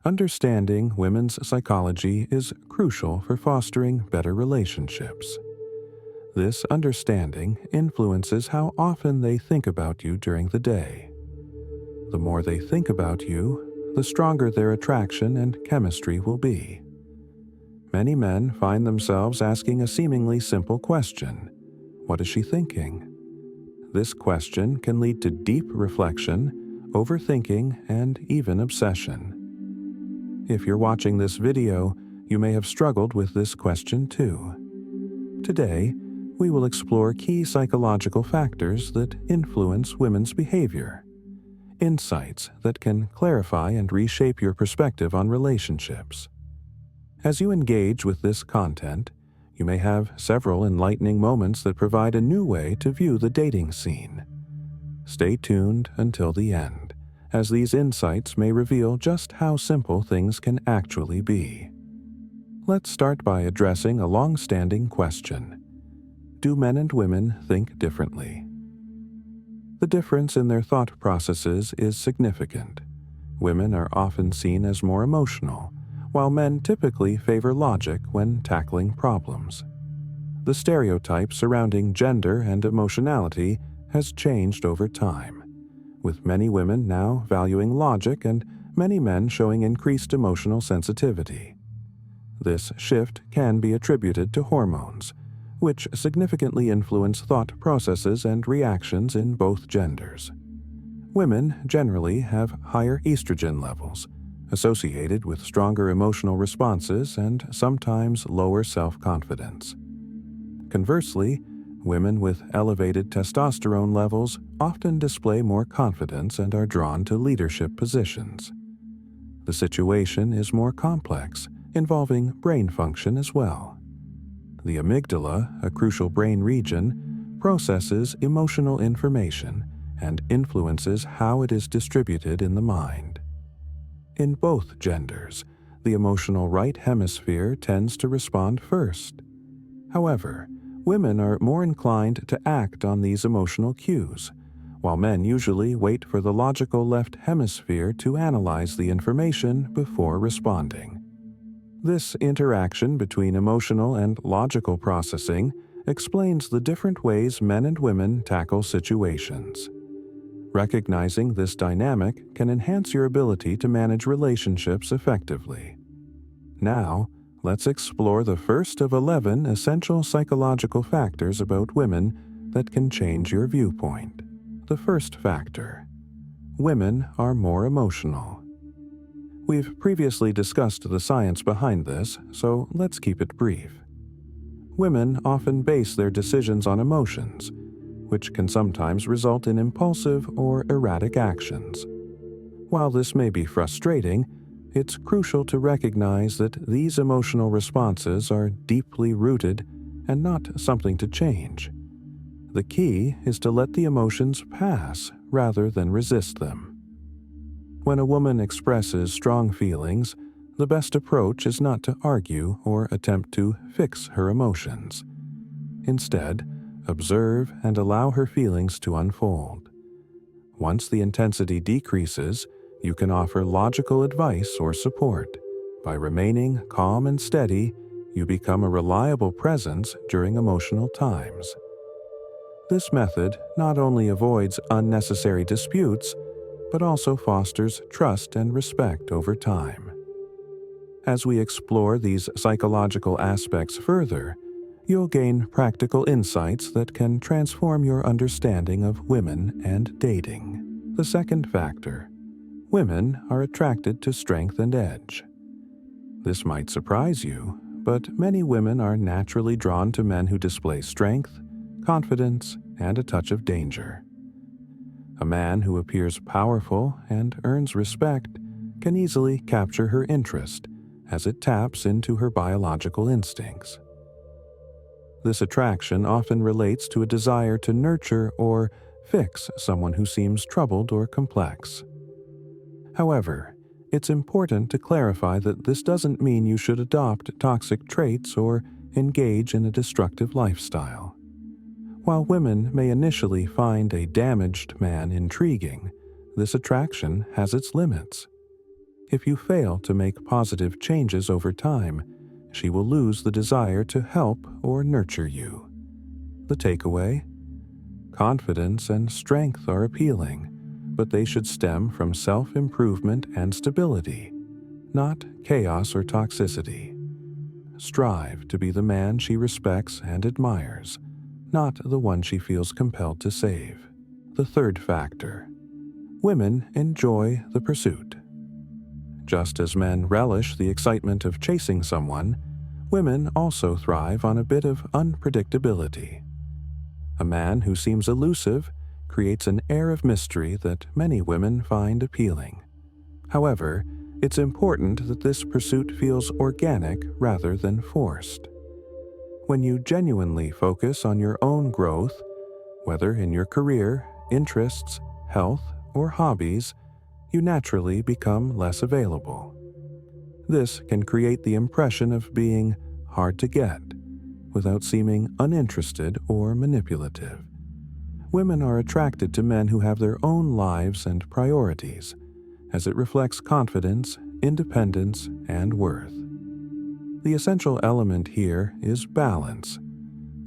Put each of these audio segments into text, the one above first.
Understanding women's psychology is crucial for fostering better relationships. This understanding influences how often they think about you during the day. The more they think about you, the stronger their attraction and chemistry will be. Many men find themselves asking a seemingly simple question: what is she thinking? This question can lead to deep reflection, overthinking, and even obsession. If you're watching this video, you may have struggled with this question too. Today, we will explore key psychological factors that influence women's behavior, insights that can clarify and reshape your perspective on relationships. As you engage with this content, you may have several enlightening moments that provide a new way to view the dating scene. Stay tuned until the end, as these insights may reveal just how simple things can actually be. Let's start by addressing a long-standing question. Do men and women think differently? The difference in their thought processes is significant. Women are often seen as more emotional, while men typically favor logic when tackling problems. The stereotype surrounding gender and emotionality has changed over time, with many women now valuing logic and many men showing increased emotional sensitivity. This shift can be attributed to hormones, which significantly influence thought processes and reactions in both genders. Women generally have higher estrogen levels, associated with stronger emotional responses and sometimes lower self-confidence. Conversely, women with elevated testosterone levels often display more confidence and are drawn to leadership positions. The situation is more complex, involving brain function as well. The amygdala, a crucial brain region, processes emotional information and influences how it is distributed in the mind. In both genders, the emotional right hemisphere tends to respond first. However, women are more inclined to act on these emotional cues, while men usually wait for the logical left hemisphere to analyze the information before responding. This interaction between emotional and logical processing explains the different ways men and women tackle situations. Recognizing this dynamic can enhance your ability to manage relationships effectively. Now, let's explore the first of 11 essential psychological factors about women that can change your viewpoint. The first factor: women are more emotional. We've previously discussed the science behind this, so let's keep it brief. Women often base their decisions on emotions, which can sometimes result in impulsive or erratic actions. While this may be frustrating, it's crucial to recognize that these emotional responses are deeply rooted and not something to change. The key is to let the emotions pass rather than resist them. When a woman expresses strong feelings, the best approach is not to argue or attempt to fix her emotions. Instead, observe and allow her feelings to unfold. Once the intensity decreases, you can offer logical advice or support. By remaining calm and steady, you become a reliable presence during emotional times. This method not only avoids unnecessary disputes, but also fosters trust and respect over time. As we explore these psychological aspects further, you'll gain practical insights that can transform your understanding of women and dating. The second factor: women are attracted to strength and edge. This might surprise you, but many women are naturally drawn to men who display strength, confidence, and a touch of danger. A man who appears powerful and earns respect can easily capture her interest, as it taps into her biological instincts. This attraction often relates to a desire to nurture or fix someone who seems troubled or complex. However, it's important to clarify that this doesn't mean you should adopt toxic traits or engage in a destructive lifestyle. While women may initially find a damaged man intriguing, this attraction has its limits. If you fail to make positive changes over time, she will lose the desire to help or nurture you. The takeaway? Confidence and strength are appealing, but they should stem from self-improvement and stability, not chaos or toxicity. Strive to be the man she respects and admires, not the one she feels compelled to save. The third factor. Women enjoy the pursuit. Just as men relish the excitement of chasing someone, women also thrive on a bit of unpredictability. A man who seems elusive creates an air of mystery that many women find appealing. However, it's important that this pursuit feels organic rather than forced. When you genuinely focus on your own growth, whether in your career, interests, health, or hobbies, you naturally become less available. This can create the impression of being hard to get, without seeming uninterested or manipulative. Women are attracted to men who have their own lives and priorities, as it reflects confidence, independence, and worth. The essential element here is balance.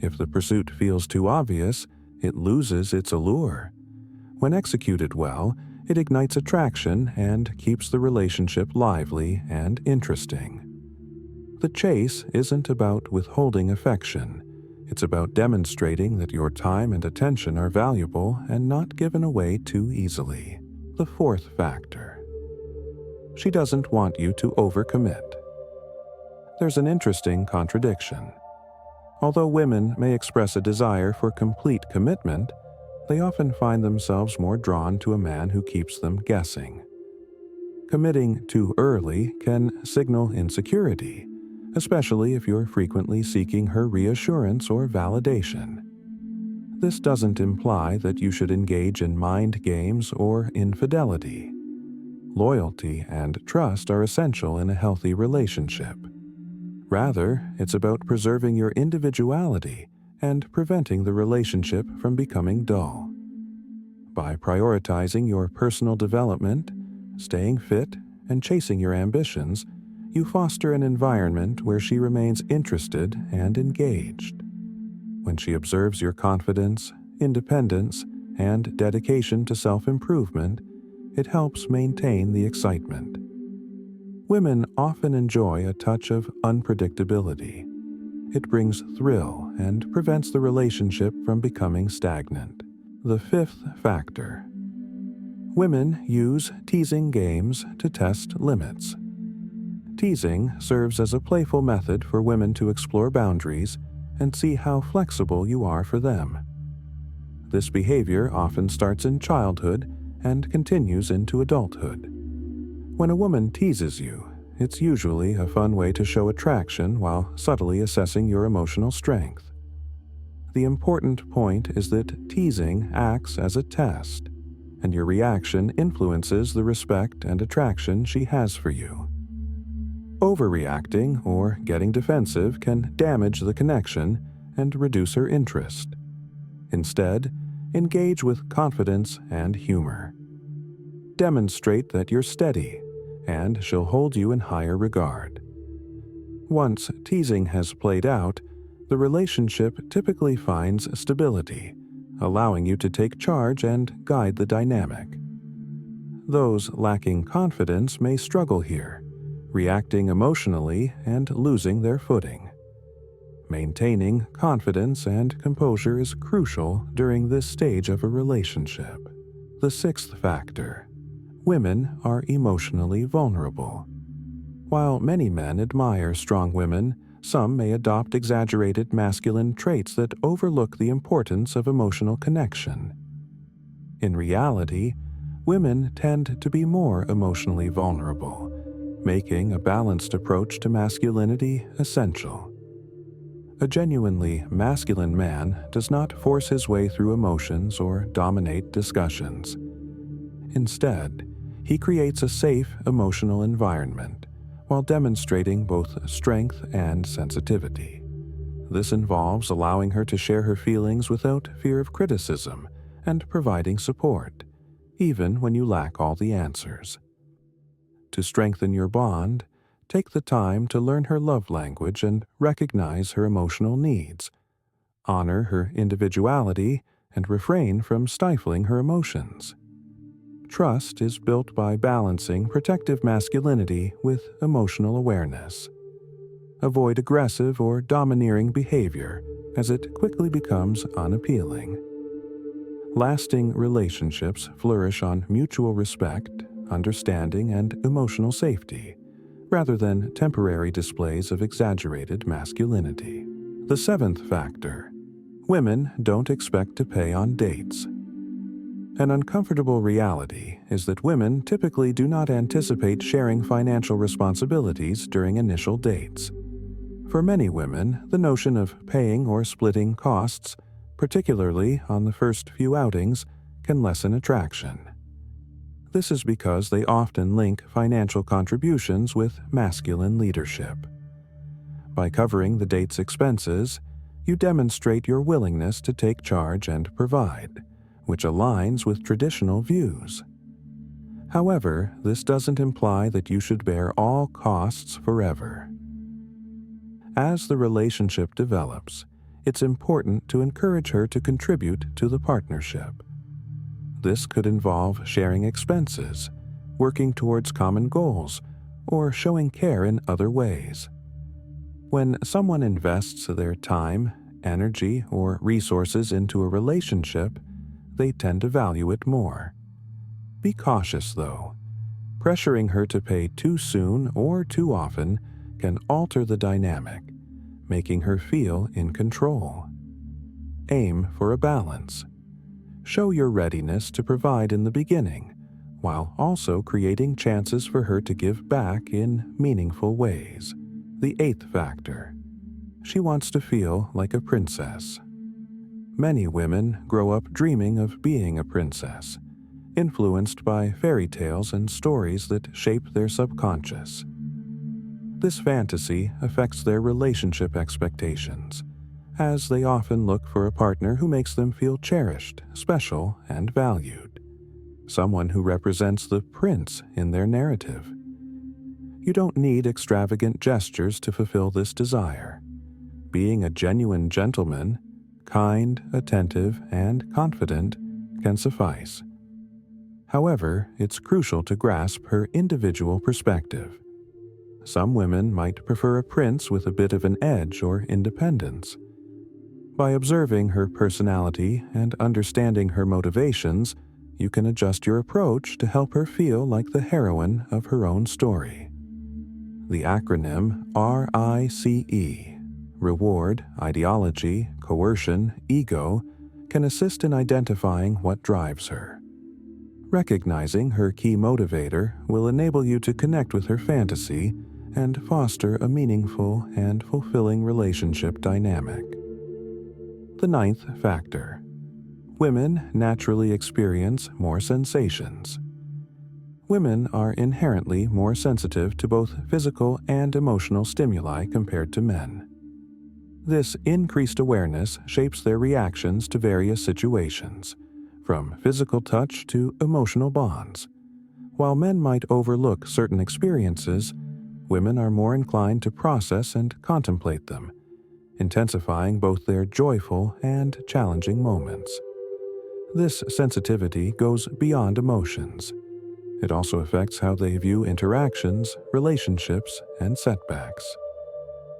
If the pursuit feels too obvious, it loses its allure. When executed well, it ignites attraction and keeps the relationship lively and interesting. The chase isn't about withholding affection. It's about demonstrating that your time and attention are valuable and not given away too easily. The fourth factor. She doesn't want you to overcommit. There's an interesting contradiction. Although women may express a desire for complete commitment, they often find themselves more drawn to a man who keeps them guessing. Committing too early can signal insecurity, especially if you're frequently seeking her reassurance or validation. This doesn't imply that you should engage in mind games or infidelity. Loyalty and trust are essential in a healthy relationship. Rather, it's about preserving your individuality and preventing the relationship from becoming dull. By prioritizing your personal development, staying fit, and chasing your ambitions, you foster an environment where she remains interested and engaged. When she observes your confidence, independence, and dedication to self-improvement, it helps maintain the excitement. Women often enjoy a touch of unpredictability. It brings thrill and prevents the relationship from becoming stagnant. The fifth factor. Women use teasing games to test limits. Teasing serves as a playful method for women to explore boundaries and see how flexible you are for them. This behavior often starts in childhood and continues into adulthood. When a woman teases you, it's usually a fun way to show attraction while subtly assessing your emotional strength. The important point is that teasing acts as a test, and your reaction influences the respect and attraction she has for you. Overreacting or getting defensive can damage the connection and reduce her interest. Instead, engage with confidence and humor. Demonstrate that you're steady, and she'll hold you in higher regard. Once teasing has played out, the relationship typically finds stability, allowing you to take charge and guide the dynamic. Those lacking confidence may struggle here, reacting emotionally and losing their footing. Maintaining confidence and composure is crucial during this stage of a relationship. The sixth factor. Women are emotionally vulnerable. While many men admire strong women, some may adopt exaggerated masculine traits that overlook the importance of emotional connection. In reality, women tend to be more emotionally vulnerable, making a balanced approach to masculinity essential. A genuinely masculine man does not force his way through emotions or dominate discussions. Instead, he creates a safe emotional environment while demonstrating both strength and sensitivity. This involves allowing her to share her feelings without fear of criticism and providing support, even when you lack all the answers. To strengthen your bond, take the time to learn her love language and recognize her emotional needs. Honor her individuality and refrain from stifling her emotions. Trust is built by balancing protective masculinity with emotional awareness. Avoid aggressive or domineering behavior, as it quickly becomes unappealing. Lasting relationships flourish on mutual respect, understanding, and emotional safety, rather than temporary displays of exaggerated masculinity. The seventh factor: women don't expect to pay on dates. An uncomfortable reality is that women typically do not anticipate sharing financial responsibilities during initial dates. For many women, the notion of paying or splitting costs, particularly on the first few outings, can lessen attraction. This is because they often link financial contributions with masculine leadership. By covering the date's expenses, you demonstrate your willingness to take charge and provide, which aligns with traditional views. However, this doesn't imply that you should bear all costs forever. As the relationship develops, it's important to encourage her to contribute to the partnership. This could involve sharing expenses, working towards common goals, or showing care in other ways. When someone invests their time, energy, or resources into a relationship, they tend to value it more. Be cautious, though. Pressuring her to pay too soon or too often can alter the dynamic, making her feel in control. Aim for a balance. Show your readiness to provide in the beginning, while also creating chances for her to give back in meaningful ways. The eighth factor: she wants to feel like a princess. Many women grow up dreaming of being a princess, influenced by fairy tales and stories that shape their subconscious. This fantasy affects their relationship expectations, as they often look for a partner who makes them feel cherished, special, and valued. Someone who represents the prince in their narrative. You don't need extravagant gestures to fulfill this desire. Being a genuine gentleman, kind, attentive, and confident, can suffice. However, it's crucial to grasp her individual perspective. Some women might prefer a prince with a bit of an edge or independence. By observing her personality and understanding her motivations, you can adjust your approach to help her feel like the heroine of her own story. The acronym RICE, Reward, Ideology, Coercion, Ego, can assist in identifying what drives her. Recognizing her key motivator will enable you to connect with her fantasy and foster a meaningful and fulfilling relationship dynamic. The ninth factor: women naturally experience more sensations. Women are inherently more sensitive to both physical and emotional stimuli compared to men. This increased awareness shapes their reactions to various situations, from physical touch to emotional bonds. While men might overlook certain experiences, women are more inclined to process and contemplate them, intensifying both their joyful and challenging moments. This sensitivity goes beyond emotions. It also affects how they view interactions, relationships, and setbacks.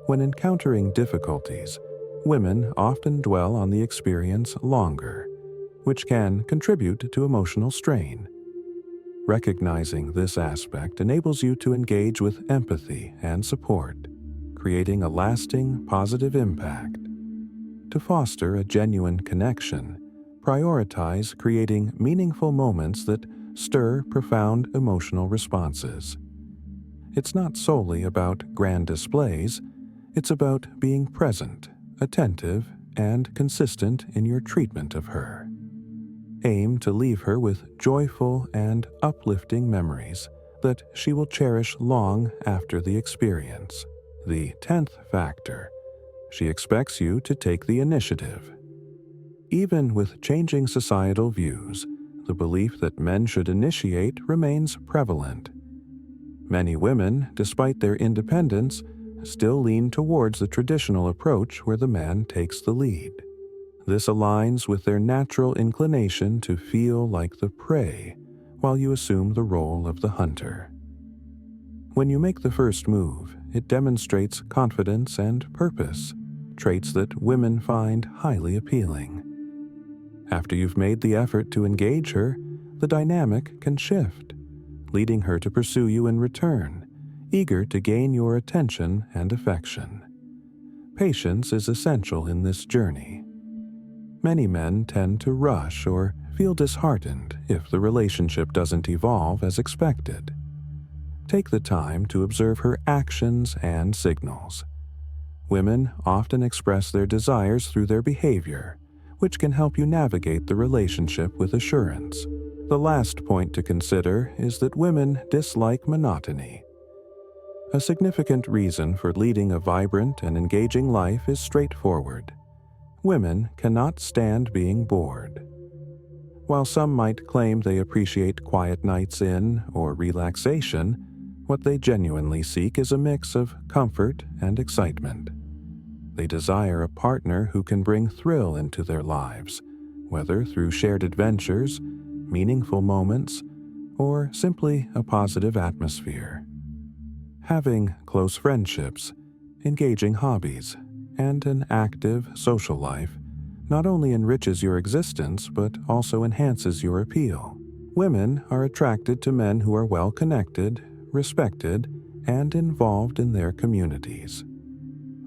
When encountering difficulties, women often dwell on the experience longer, which can contribute to emotional strain. Recognizing this aspect enables you to engage with empathy and support, creating a lasting, positive impact. To foster a genuine connection, prioritize creating meaningful moments that stir profound emotional responses. It's not solely about grand displays, it's about being present, attentive, and consistent in your treatment of her. Aim to leave her with joyful and uplifting memories that she will cherish long after the experience. The 10th factor: she expects you to take the initiative. Even with changing societal views, the belief that men should initiate remains prevalent. Many women, despite their independence, still lean towards the traditional approach where the man takes the lead. This aligns with their natural inclination to feel like the prey, while you assume the role of the hunter. When you make the first move, it demonstrates confidence and purpose, traits that women find highly appealing. After you've made the effort to engage her, the dynamic can shift, leading her to pursue you in return, eager to gain your attention and affection. Patience is essential in this journey. Many men tend to rush or feel disheartened if the relationship doesn't evolve as expected. Take the time to observe her actions and signals. Women often express their desires through their behavior, which can help you navigate the relationship with assurance. The last point to consider is that women dislike monotony. A significant reason for leading a vibrant and engaging life is straightforward. Women cannot stand being bored. While some might claim they appreciate quiet nights in or relaxation, what they genuinely seek is a mix of comfort and excitement. They desire a partner who can bring thrill into their lives, whether through shared adventures, meaningful moments, or simply a positive atmosphere. Having close friendships, engaging hobbies, and an active social life not only enriches your existence but also enhances your appeal. Women are attracted to men who are well-connected, respected, and involved in their communities.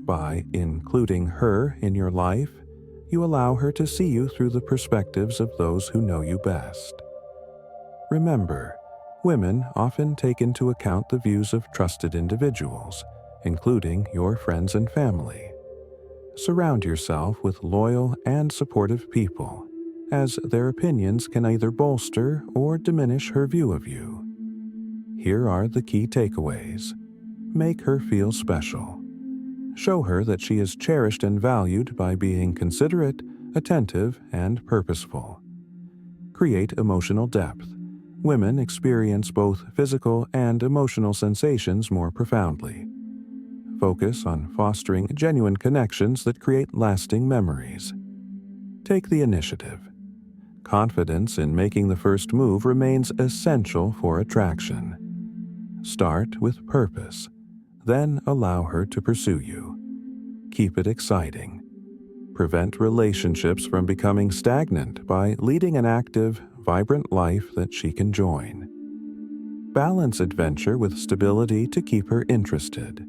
By including her in your life, you allow her to see you through the perspectives of those who know you best. Remember, women often take into account the views of trusted individuals, including your friends and family. Surround yourself with loyal and supportive people, as their opinions can either bolster or diminish her view of you. Here are the key takeaways. Make her feel special. Show her that she is cherished and valued by being considerate, attentive, and purposeful. Create emotional depth. Women experience both physical and emotional sensations more profoundly. Focus on fostering genuine connections that create lasting memories. Take the initiative. Confidence in making the first move remains essential for attraction. Start with purpose, then allow her to pursue you. Keep it exciting. Prevent relationships from becoming stagnant by leading an active, vibrant life that she can join. Balance adventure with stability to keep her interested.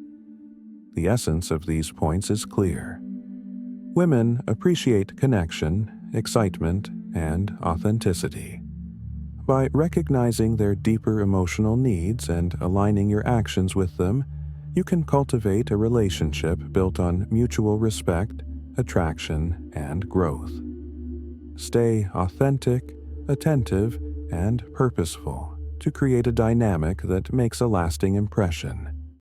The essence of these points is clear. Women appreciate connection, excitement, and authenticity. By recognizing their deeper emotional needs and aligning your actions with them, you can cultivate a relationship built on mutual respect, attraction, and growth. Stay authentic, attentive, and purposeful to create a dynamic that makes a lasting impression.